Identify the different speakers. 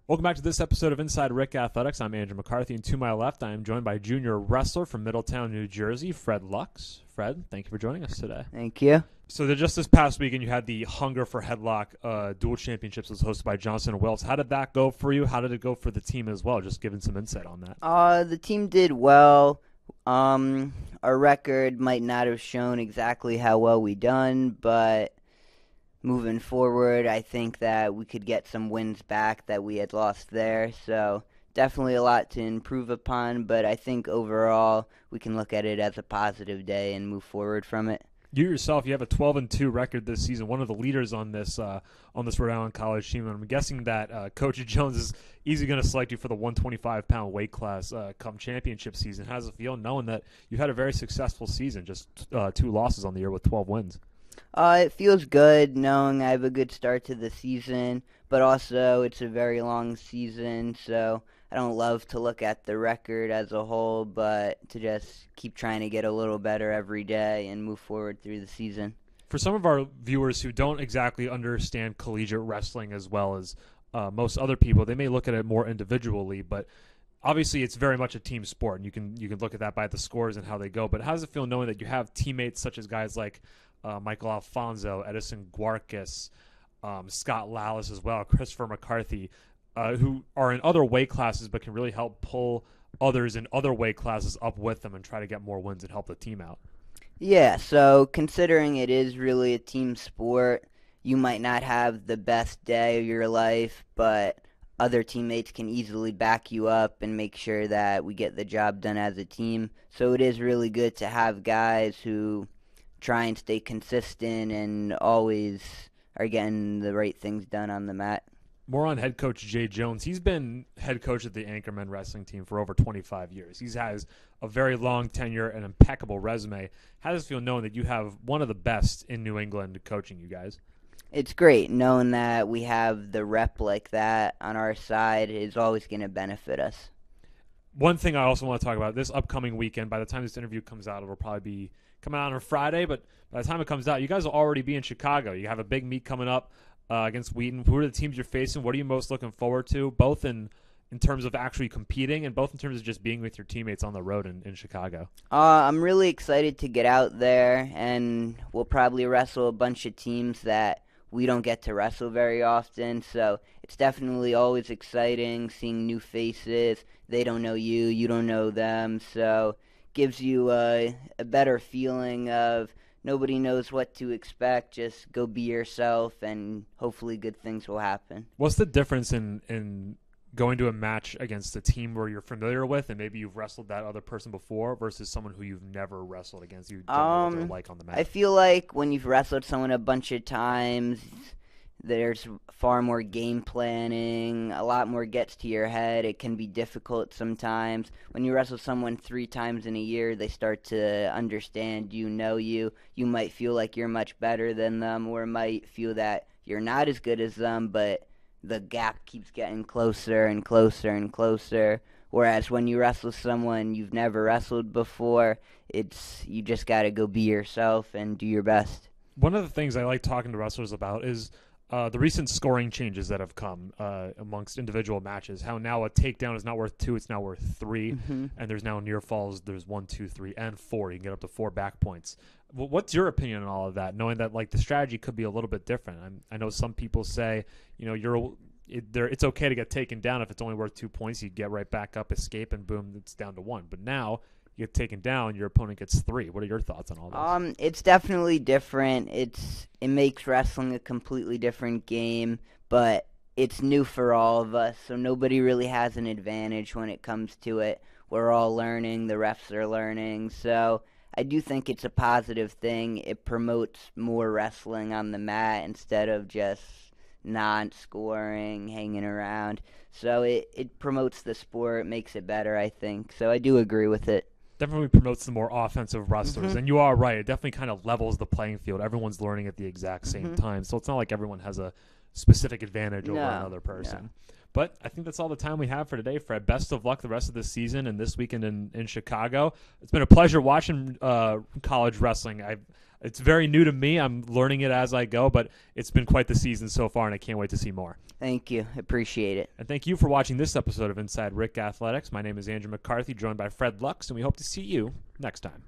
Speaker 1: Welcome back to this episode of Inside RIC Athletics. I'm Andrew McCarthy, and to my left, I am joined by junior wrestler from Middletown, New Jersey, Fred Luchs. Fred, thank you for joining us today.
Speaker 2: Thank you.
Speaker 1: So just this past weekend, you had the Hunger for Headlock Dual Championships was hosted by Johnson & Wells. How did that go for you? How did it go for the team as well? Just giving some insight on that.
Speaker 2: The team did well. Our record might not have shown exactly how well we done, but moving forward, I think that we could get some wins back that we had lost there. So definitely a lot to improve upon, but I think overall we can look at it as a positive day and move forward from it.
Speaker 1: You yourself, you have a 12-2 record this season, one of the leaders on this Rhode Island College team. And I'm guessing that Coach Jones is easily going to select you for the 125-pound weight class come championship season. How does it feel knowing that you had a very successful season, just 2 losses on the year with 12 wins?
Speaker 2: It feels good knowing I have a good start to the season, but also it's a very long season, so I don't love to look at the record as a whole, but to just keep trying to get a little better every day and move forward through the season.
Speaker 1: For some of our viewers who don't exactly understand collegiate wrestling as well as most other people, they may look at it more individually, but obviously it's very much a team sport, and you can look at that by the scores and how they go. But how does it feel knowing that you have teammates such as guys like Michael Alfonso, Edison Guarcus, Scott Lallis as well, Christopher McCarthy, who are in other weight classes but can really help pull others in other weight classes up with them and try to get more wins and help the team out?
Speaker 2: Yeah, so considering it is really a team sport, you might not have the best day of your life, but other teammates can easily back you up and make sure that we get the job done as a team. So it is really good to have guys who try and stay consistent and always are getting the right things done on the mat.
Speaker 1: More on head coach Jay Jones. He's been head coach of the Anchorman wrestling team for over 25 years. He has a very long tenure and impeccable resume. How does it feel knowing that you have one of the best in New England coaching you guys?
Speaker 2: It's great knowing that we have the rep like that on our side is always going to benefit us.
Speaker 1: One thing I also want to talk about, this upcoming weekend, by the time this interview comes out, it'll probably be coming out on Friday, but by the time it comes out, you guys will already be in Chicago. You have a big meet coming up against Wheaton. Who are the teams you're facing? What are you most looking forward to, both in terms of actually competing and both in terms of just being with your teammates on the road in Chicago?
Speaker 2: I'm really excited to get out there, and we'll probably wrestle a bunch of teams that we don't get to wrestle very often, so it's definitely always exciting seeing new faces. They don't know you, you don't know them, so gives you a better feeling of nobody knows what to expect. Just go be yourself, and hopefully good things will happen.
Speaker 1: What's the difference in going to a match against a team where you're familiar with and maybe you've wrestled that other person before versus someone who you've never wrestled against? You don't know what they're like on the mat.
Speaker 2: I feel like when you've wrestled someone a bunch of times, there's far more game planning, a lot more gets to your head. It can be difficult sometimes. When you wrestle someone 3 times in a year, they start to understand you, know you. You might feel like you're much better than them, or might feel that you're not as good as them, but the gap keeps getting closer and closer and closer. Whereas when you wrestle someone you've never wrestled before, you just got to go be yourself and do your best.
Speaker 1: One of the things I like talking to wrestlers about is the recent scoring changes that have come amongst individual matches. How now a takedown is not worth 2, it's now worth 3, and there's now near falls. There's 1, 2, 3, and 4. You can get up to 4 back points. What's your opinion on all of that? Knowing that the strategy could be a little bit different. I know some people say it's okay to get taken down if it's only worth 2 points. You get right back up, escape, and boom, it's down to 1. But now you get taken down, your opponent gets 3. What are your thoughts on all this?
Speaker 2: It's definitely different. It makes wrestling a completely different game, but it's new for all of us, so nobody really has an advantage when it comes to it. We're all learning, the refs are learning, so I do think it's a positive thing. It promotes more wrestling on the mat instead of just non-scoring, hanging around. So it promotes the sport, makes it better, I think. So I do agree with it.
Speaker 1: Definitely promotes the more offensive wrestlers. And you are right. It definitely kind of levels the playing field. Everyone's learning at the exact same time. So it's not like everyone has a specific advantage over another person. But I think that's all the time we have for today, Fred. Best of luck the rest of the season and this weekend in Chicago. It's been a pleasure watching college wrestling. It's very new to me. I'm learning it as I go, but it's been quite the season so far, and I can't wait to see more.
Speaker 2: Thank you. Appreciate it.
Speaker 1: And thank you for watching this episode of Inside RIC Athletics. My name is Andrew McCarthy, joined by Fred Luchs, and we hope to see you next time.